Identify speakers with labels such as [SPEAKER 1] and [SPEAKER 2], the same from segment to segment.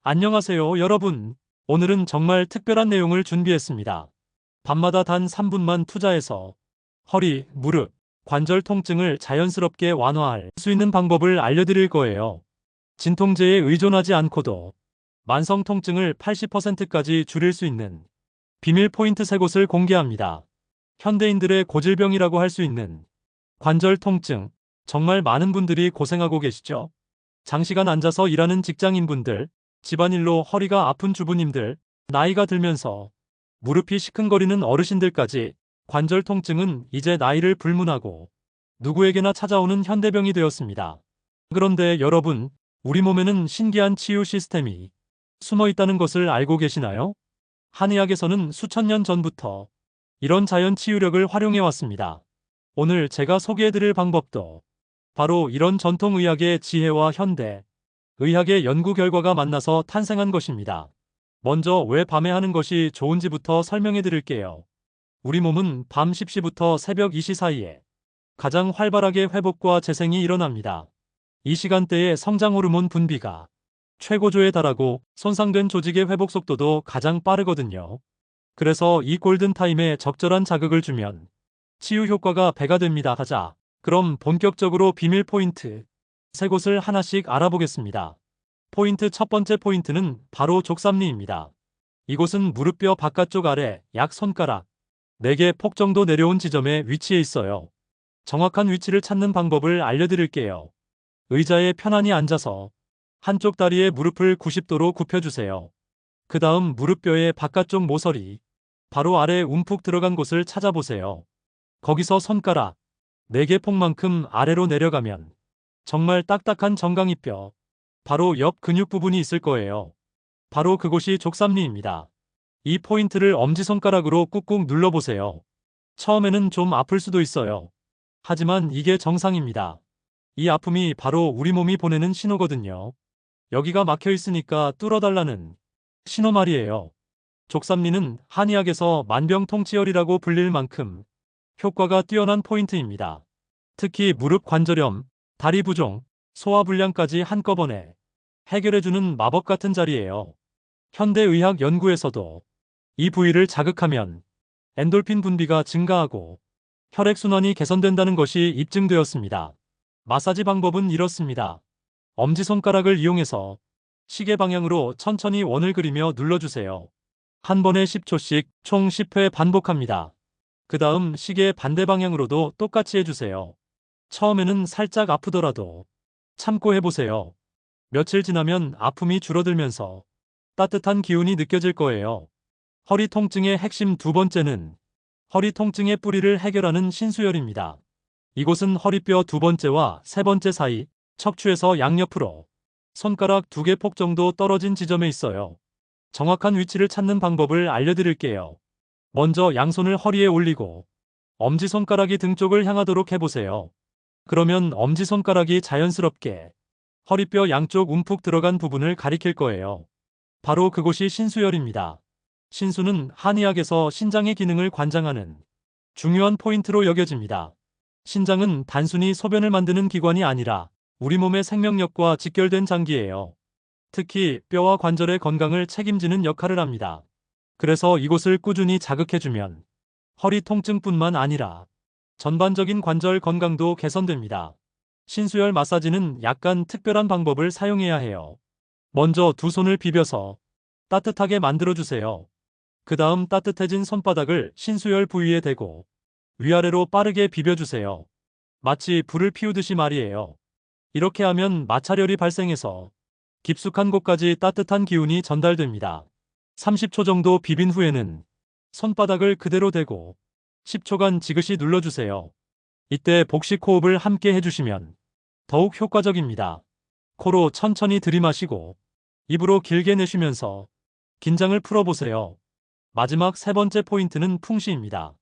[SPEAKER 1] 안녕하세요, 여러분. 오늘은 정말 특별한 내용을 준비했습니다. 밤마다 단 3분만 투자해서 허리, 무릎, 관절 통증을 자연스럽게 완화할 수 있는 방법을 알려드릴 거예요. 진통제에 의존하지 않고도 만성 통증을 80%까지 줄일 수 있는 비밀 포인트 3곳을 공개합니다. 현대인들의 고질병이라고 할 수 있는 관절 통증, 정말 많은 분들이 고생하고 계시죠? 장시간 앉아서 일하는 직장인분들, 집안일로 허리가 아픈 주부님들, 나이가 들면서 무릎이 시큰거리는 어르신들까지 관절 통증은 이제 나이를 불문하고 누구에게나 찾아오는 현대병이 되었습니다. 그런데 여러분, 우리 몸에는 신기한 치유 시스템이 숨어 있다는 것을 알고 계시나요? 한의학에서는 수천 년 전부터 이런 자연 치유력을 활용해 왔습니다. 오늘 제가 소개해드릴 방법도 바로 이런 전통의학의 지혜와 현대 의학의 연구 결과가 만나서 탄생한 것입니다. 먼저 왜 밤에 하는 것이 좋은지부터 설명해 드릴게요. 우리 몸은 밤 10시부터 새벽 2시 사이에 가장 활발하게 회복과 재생이 일어납니다. 이 시간대에 성장 호르몬 분비가 최고조에 달하고 손상된 조직의 회복 속도도 가장 빠르거든요. 그래서 이 골든타임에 적절한 자극을 주면 치유 효과가 배가 됩니다. 가자. 그럼 본격적으로 비밀 포인트 3곳을 하나씩 알아보겠습니다. 포인트 첫 번째 포인트는 바로 족삼리입니다. 이곳은 무릎뼈 바깥쪽 아래 약 손가락 4개 폭 정도 내려온 지점에 위치해 있어요. 정확한 위치를 찾는 방법을 알려드릴게요. 의자에 편안히 앉아서 한쪽 다리에 무릎을 90도로 굽혀주세요. 그 다음 무릎뼈의 바깥쪽 모서리, 바로 아래 움푹 들어간 곳을 찾아보세요. 거기서 손가락 4개 폭만큼 아래로 내려가면 정말 딱딱한 정강이뼈, 바로 옆 근육 부분이 있을 거예요. 바로 그곳이 족삼리입니다. 이 포인트를 엄지손가락으로 꾹꾹 눌러보세요. 처음에는 좀 아플 수도 있어요. 하지만 이게 정상입니다. 이 아픔이 바로 우리 몸이 보내는 신호거든요. 여기가 막혀 있으니까 뚫어달라는 신호 말이에요. 족삼리는 한의학에서 만병통치열이라고 불릴 만큼 효과가 뛰어난 포인트입니다. 특히 무릎 관절염, 다리 부종, 소화불량까지 한꺼번에 해결해주는 마법 같은 자리예요. 현대의학 연구에서도 이 부위를 자극하면 엔돌핀 분비가 증가하고 혈액순환이 개선된다는 것이 입증되었습니다. 마사지 방법은 이렇습니다. 엄지손가락을 이용해서 시계 방향으로 천천히 원을 그리며 눌러주세요. 한 번에 10초씩 총 10회 반복합니다. 그 다음 시계 반대 방향으로도 똑같이 해주세요. 처음에는 살짝 아프더라도 참고 해보세요. 며칠 지나면 아픔이 줄어들면서 따뜻한 기운이 느껴질 거예요. 허리 통증의 핵심 두 번째는 허리 통증의 뿌리를 해결하는 신수혈입니다. 이곳은 허리뼈 두 번째와 세 번째 사이, 척추에서 양옆으로 손가락 2개 폭 정도 떨어진 지점에 있어요. 정확한 위치를 찾는 방법을 알려드릴게요. 먼저 양손을 허리에 올리고 엄지손가락이 등 쪽을 향하도록 해보세요. 그러면 엄지손가락이 자연스럽게 허리뼈 양쪽 움푹 들어간 부분을 가리킬 거예요. 바로 그곳이 신수혈입니다. 신수는 한의학에서 신장의 기능을 관장하는 중요한 포인트로 여겨집니다. 신장은 단순히 소변을 만드는 기관이 아니라 우리 몸의 생명력과 직결된 장기예요. 특히 뼈와 관절의 건강을 책임지는 역할을 합니다. 그래서 이곳을 꾸준히 자극해주면 허리 통증뿐만 아니라 전반적인 관절 건강도 개선됩니다. 신수혈 마사지는 약간 특별한 방법을 사용해야 해요. 먼저 두 손을 비벼서 따뜻하게 만들어주세요. 그 다음 따뜻해진 손바닥을 신수혈 부위에 대고 위아래로 빠르게 비벼주세요. 마치 불을 피우듯이 말이에요. 이렇게 하면 마찰열이 발생해서 깊숙한 곳까지 따뜻한 기운이 전달됩니다. 30초 정도 비빈 후에는 손바닥을 그대로 대고 10초간 지그시 눌러주세요. 이때 복식 호흡을 함께 해주시면 더욱 효과적입니다. 코로 천천히 들이마시고 입으로 길게 내쉬면서 긴장을 풀어보세요. 마지막 세 번째 포인트는 풍시입니다.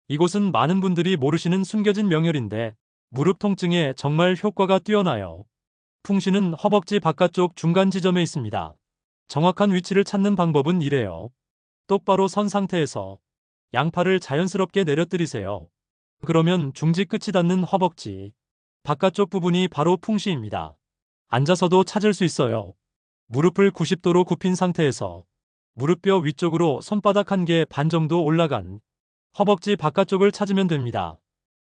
[SPEAKER 1] 이곳은 많은 분들이 모르시는 숨겨진 명혈인데 무릎 통증에 정말 효과가 뛰어나요. 풍시는 허벅지 바깥쪽 중간 지점에 있습니다. 정확한 위치를 찾는 방법은 이래요. 똑바로 선 상태에서 양팔을 자연스럽게 내려뜨리세요. 그러면 중지 끝이 닿는 허벅지 바깥쪽 부분이 바로 풍시입니다. 앉아서도 찾을 수 있어요. 무릎을 90도로 굽힌 상태에서 무릎뼈 위쪽으로 손바닥 한 개 반 정도 올라간 허벅지 바깥쪽을 찾으면 됩니다.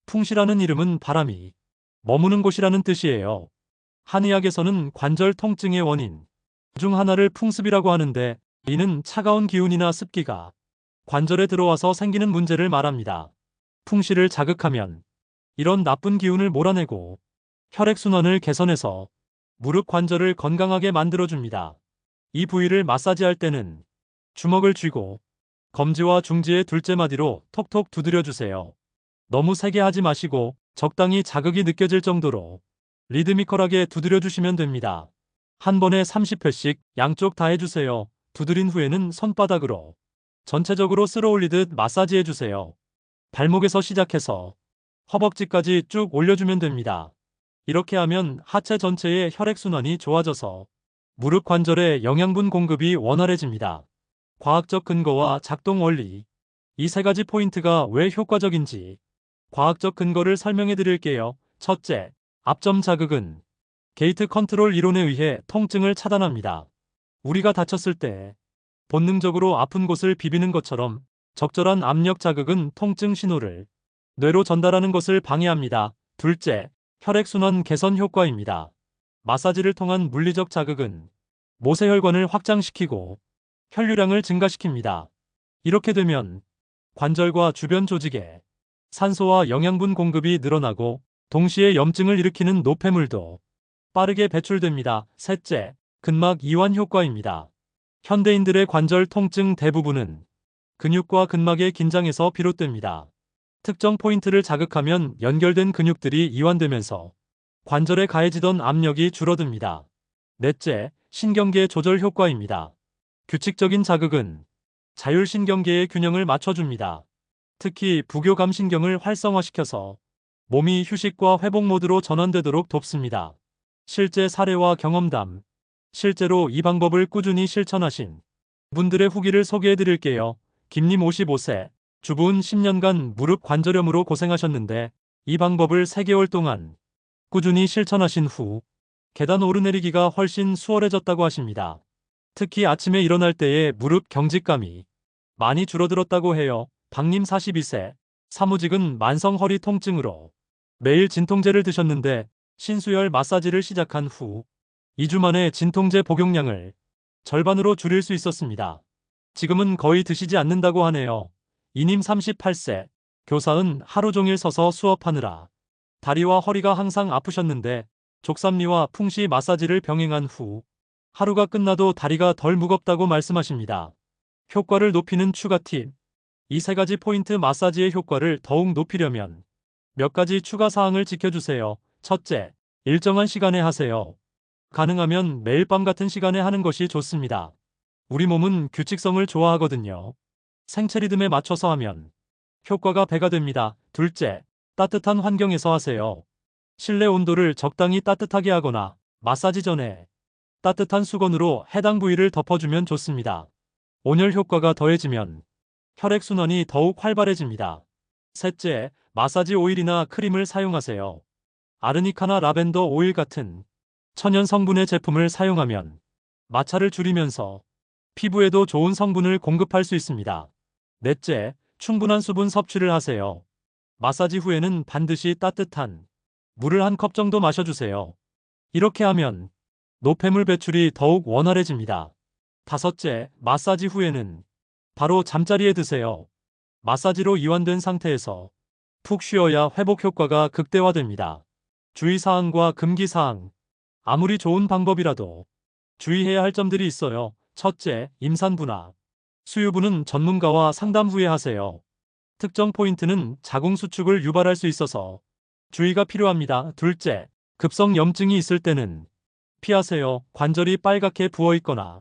[SPEAKER 1] 풍시라는 이름은 바람이 머무는 곳이라는 뜻이에요. 한의학에서는 관절 통증의 원인 중 하나를 풍습이라고 하는데, 이는 차가운 기운이나 습기가 관절에 들어와서 생기는 문제를 말합니다. 풍시를 자극하면 이런 나쁜 기운을 몰아내고 혈액순환을 개선해서 무릎 관절을 건강하게 만들어줍니다. 이 부위를 마사지할 때는 주먹을 쥐고 검지와 중지의 둘째 마디로 톡톡 두드려주세요. 너무 세게 하지 마시고 적당히 자극이 느껴질 정도로 리드미컬하게 두드려주시면 됩니다. 한 번에 30회씩 양쪽 다 해주세요. 두드린 후에는 손바닥으로 전체적으로 쓸어올리듯 마사지해주세요. 발목에서 시작해서 허벅지까지 쭉 올려주면 됩니다. 이렇게 하면 하체 전체의 혈액순환이 좋아져서 무릎 관절의 영양분 공급이 원활해집니다. 과학적 근거와 작동 원리, 이 세 가지 포인트가 왜 효과적인지 과학적 근거를 설명해 드릴게요. 첫째, 앞점 자극은 게이트 컨트롤 이론에 의해 통증을 차단합니다. 우리가 다쳤을 때 본능적으로 아픈 곳을 비비는 것처럼 적절한 압력 자극은 통증 신호를 뇌로 전달하는 것을 방해합니다. 둘째, 혈액순환 개선 효과입니다. 마사지를 통한 물리적 자극은 모세혈관을 확장시키고 혈류량을 증가시킵니다. 이렇게 되면 관절과 주변 조직에 산소와 영양분 공급이 늘어나고 동시에 염증을 일으키는 노폐물도 빠르게 배출됩니다. 셋째, 근막 이완 효과입니다. 현대인들의 관절 통증 대부분은 근육과 근막의 긴장에서 비롯됩니다. 특정 포인트를 자극하면 연결된 근육들이 이완되면서 관절에 가해지던 압력이 줄어듭니다. 넷째, 신경계 조절 효과입니다. 규칙적인 자극은 자율신경계의 균형을 맞춰줍니다. 특히 부교감신경을 활성화시켜서 몸이 휴식과 회복 모드로 전환되도록 돕습니다. 실제 사례와 경험담, 실제로 이 방법을 꾸준히 실천하신 분들의 후기를 소개해 드릴게요. 김님 55세, 주부는 10년간 무릎 관절염으로 고생하셨는데 이 방법을 3개월 동안 꾸준히 실천하신 후 계단 오르내리기가 훨씬 수월해졌다고 하십니다. 특히 아침에 일어날 때의 무릎 경직감이 많이 줄어들었다고 해요. 박님 42세, 사무직은 만성 허리 통증으로 매일 진통제를 드셨는데 신수열 마사지를 시작한 후 2주 만에 진통제 복용량을 절반으로 줄일 수 있었습니다. 지금은 거의 드시지 않는다고 하네요. 이님 38세, 교사은 하루 종일 서서 수업하느라 다리와 허리가 항상 아프셨는데 족삼리와 풍시 마사지를 병행한 후 하루가 끝나도 다리가 덜 무겁다고 말씀하십니다. 효과를 높이는 추가 팁. 이 세 가지 포인트 마사지의 효과를 더욱 높이려면 몇 가지 추가 사항을 지켜주세요. 첫째, 일정한 시간에 하세요. 가능하면 매일 밤 같은 시간에 하는 것이 좋습니다. 우리 몸은 규칙성을 좋아하거든요. 생체 리듬에 맞춰서 하면 효과가 배가 됩니다. 둘째, 따뜻한 환경에서 하세요. 실내 온도를 적당히 따뜻하게 하거나 마사지 전에 따뜻한 수건으로 해당 부위를 덮어주면 좋습니다. 온열 효과가 더해지면 혈액순환이 더욱 활발해집니다. 셋째, 마사지 오일이나 크림을 사용하세요. 아르니카나 라벤더 오일 같은 천연 성분의 제품을 사용하면 마찰을 줄이면서 피부에도 좋은 성분을 공급할 수 있습니다. 넷째, 충분한 수분 섭취를 하세요. 마사지 후에는 반드시 따뜻한 물을 한 컵 정도 마셔주세요. 이렇게 하면 노폐물 배출이 더욱 원활해집니다. 다섯째, 마사지 후에는 바로 잠자리에 드세요. 마사지로 이완된 상태에서 푹 쉬어야 회복 효과가 극대화됩니다. 주의사항과 금기사항. 아무리 좋은 방법이라도 주의해야 할 점들이 있어요. 첫째, 임산부나 수유부는 전문가와 상담 후에 하세요. 특정 포인트는 자궁수축을 유발할 수 있어서 주의가 필요합니다. 둘째, 급성 염증이 있을 때는 피하세요. 관절이 빨갛게 부어있거나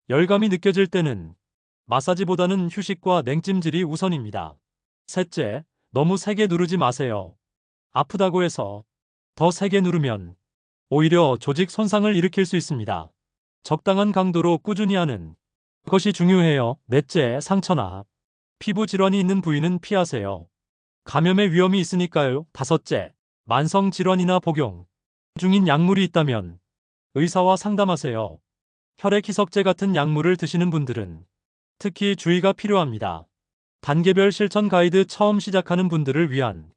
[SPEAKER 1] 열감이 느껴질 때는 마사지보다는 휴식과 냉찜질이 우선입니다. 셋째, 너무 세게 누르지 마세요. 아프다고 해서 더 세게 누르면 오히려 조직 손상을 일으킬 수 있습니다. 적당한 강도로 꾸준히 하는 것이 중요해요. 넷째, 상처나 피부 질환이 있는 부위는 피하세요. 감염의 위험이 있으니까요. 다섯째, 만성 질환이나 복용 중인 약물이 있다면 의사와 상담하세요. 혈액 희석제 같은 약물을 드시는 분들은 특히 주의가 필요합니다. 단계별 실천 가이드 처음 시작하는 분들을 위한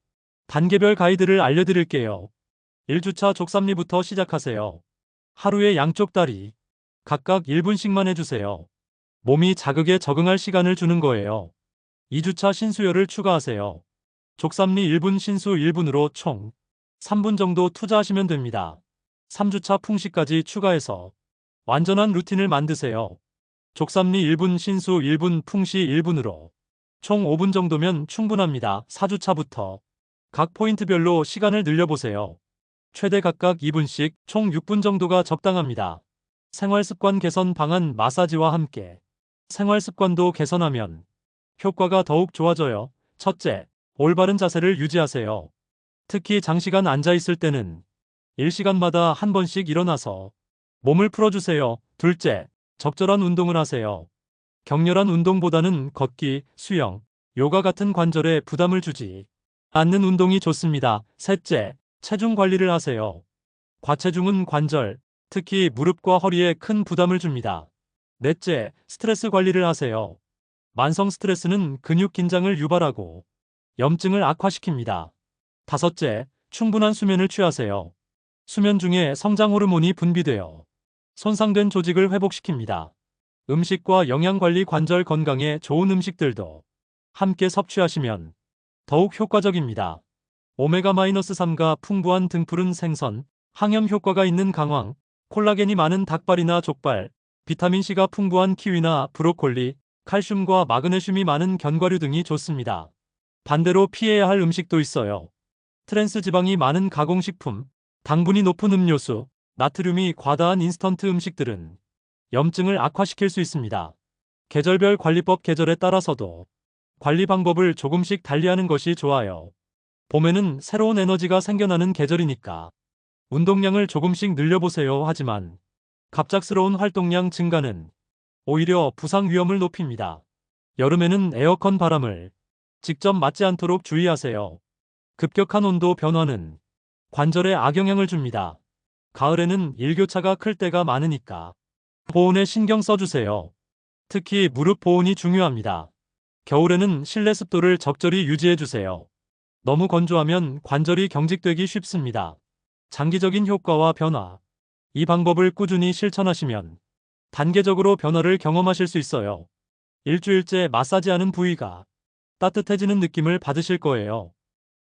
[SPEAKER 1] 단계별 가이드를 알려드릴게요. 1주차 족삼리부터 시작하세요. 하루에 양쪽 다리 각각 1분씩만 해주세요. 몸이 자극에 적응할 시간을 주는 거예요. 2주차 신수혈을 추가하세요. 족삼리 1분 신수 1분으로 총 3분 정도 투자하시면 됩니다. 3주차 풍시까지 추가해서 완전한 루틴을 만드세요. 족삼리 1분 신수 1분 풍시 1분으로 총 5분 정도면 충분합니다. 4주차부터 각 포인트별로 시간을 늘려보세요. 최대 각각 2분씩 총 6분 정도가 적당합니다. 생활습관 개선 방안 마사지와 함께 생활습관도 개선하면 효과가 더욱 좋아져요. 첫째, 올바른 자세를 유지하세요. 특히 장시간 앉아있을 때는 1시간마다 한 번씩 일어나서 몸을 풀어주세요. 둘째, 적절한 운동을 하세요. 격렬한 운동보다는 걷기, 수영, 요가 같은 관절에 부담을 주지 않는 운동이 좋습니다. 셋째, 체중 관리를 하세요. 과체중은 관절, 특히 무릎과 허리에 큰 부담을 줍니다. 넷째, 스트레스 관리를 하세요. 만성 스트레스는 근육 긴장을 유발하고 염증을 악화시킵니다. 다섯째, 충분한 수면을 취하세요. 수면 중에 성장 호르몬이 분비되어 손상된 조직을 회복시킵니다. 음식과 영양관리 관절 건강에 좋은 음식들도 함께 섭취하시면 더욱 효과적입니다. 오메가-3가 풍부한 등푸른 생선, 항염 효과가 있는 강황, 콜라겐이 많은 닭발이나 족발, 비타민C가 풍부한 키위나 브로콜리, 칼슘과 마그네슘이 많은 견과류 등이 좋습니다. 반대로 피해야 할 음식도 있어요. 트랜스 지방이 많은 가공식품, 당분이 높은 음료수, 나트륨이 과다한 인스턴트 음식들은 염증을 악화시킬 수 있습니다. 계절별 관리법 계절에 따라서도 관리 방법을 조금씩 달리하는 것이 좋아요. 봄에는 새로운 에너지가 생겨나는 계절이니까 운동량을 조금씩 늘려보세요. 하지만 갑작스러운 활동량 증가는 오히려 부상 위험을 높입니다. 여름에는 에어컨 바람을 직접 맞지 않도록 주의하세요. 급격한 온도 변화는 관절에 악영향을 줍니다. 가을에는 일교차가 클 때가 많으니까 보온에 신경 써주세요. 특히 무릎 보온이 중요합니다. 겨울에는 실내 습도를 적절히 유지해주세요. 너무 건조하면 관절이 경직되기 쉽습니다. 장기적인 효과와 변화. 이 방법을 꾸준히 실천하시면 단계적으로 변화를 경험하실 수 있어요. 일주일째 마사지하는 부위가 따뜻해지는 느낌을 받으실 거예요.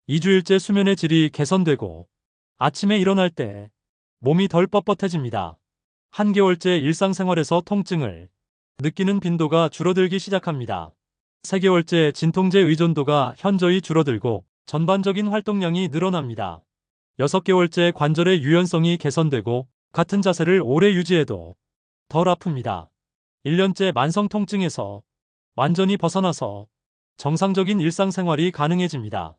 [SPEAKER 1] 2주일째 수면의 질이 개선되고 아침에 일어날 때 몸이 덜 뻣뻣해집니다. 한개월째 일상생활에서 통증을 느끼는 빈도가 줄어들기 시작합니다. 3개월째 진통제 의존도가 현저히 줄어들고 전반적인 활동량이 늘어납니다. 6개월째 관절의 유연성이 개선되고 같은 자세를 오래 유지해도 덜 아픕니다. 1년째 만성 통증에서 완전히 벗어나서 정상적인 일상생활이 가능해집니다.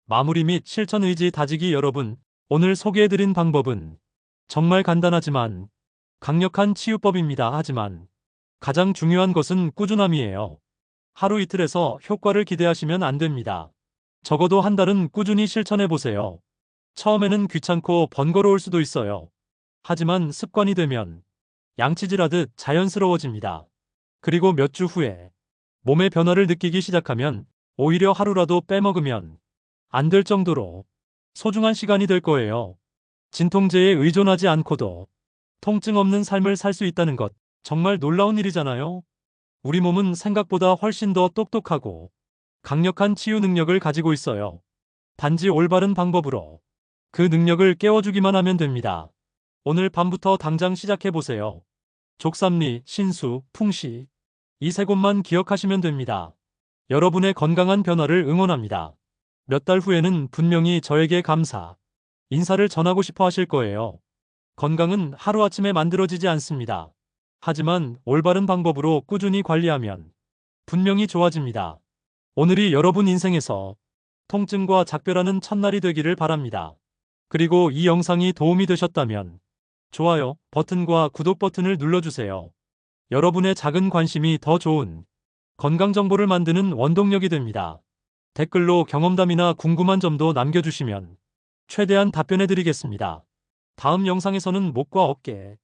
[SPEAKER 1] 마무리 및 실천 의지 다지기. 여러분, 오늘 소개해드린 방법은 정말 간단하지만 강력한 치유법입니다. 하지만 가장 중요한 것은 꾸준함이에요. 하루 이틀에서 효과를 기대하시면 안 됩니다. 적어도 한 달은 꾸준히 실천해보세요. 처음에는 귀찮고 번거로울 수도 있어요. 하지만 습관이 되면 양치질하듯 자연스러워집니다. 그리고 몇 주 후에 몸의 변화를 느끼기 시작하면 오히려 하루라도 빼먹으면 안 될 정도로 소중한 시간이 될 거예요. 진통제에 의존하지 않고도 통증 없는 삶을 살 수 있다는 것, 정말 놀라운 일이잖아요. 우리 몸은 생각보다 훨씬 더 똑똑하고 강력한 치유 능력을 가지고 있어요. 단지 올바른 방법으로 그 능력을 깨워주기만 하면 됩니다. 오늘 밤부터 당장 시작해보세요. 족삼리, 신수, 풍시, 이 세 곳만 기억하시면 됩니다. 여러분의 건강한 변화를 응원합니다. 몇 달 후에는 분명히 저에게 감사, 인사를 전하고 싶어 하실 거예요. 건강은 하루아침에 만들어지지 않습니다. 하지만 올바른 방법으로 꾸준히 관리하면 분명히 좋아집니다. 오늘이 여러분 인생에서 통증과 작별하는 첫날이 되기를 바랍니다. 그리고 이 영상이 도움이 되셨다면 좋아요 버튼과 구독 버튼을 눌러주세요. 여러분의 작은 관심이 더 좋은 건강 정보를 만드는 원동력이 됩니다. 댓글로 경험담이나 궁금한 점도 남겨주시면 최대한 답변해드리겠습니다. 다음 영상에서는 목과 어깨,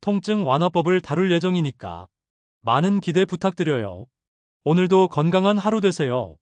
[SPEAKER 1] 통증 완화법을 다룰 예정이니까 많은 기대 부탁드려요. 오늘도 건강한 하루 되세요.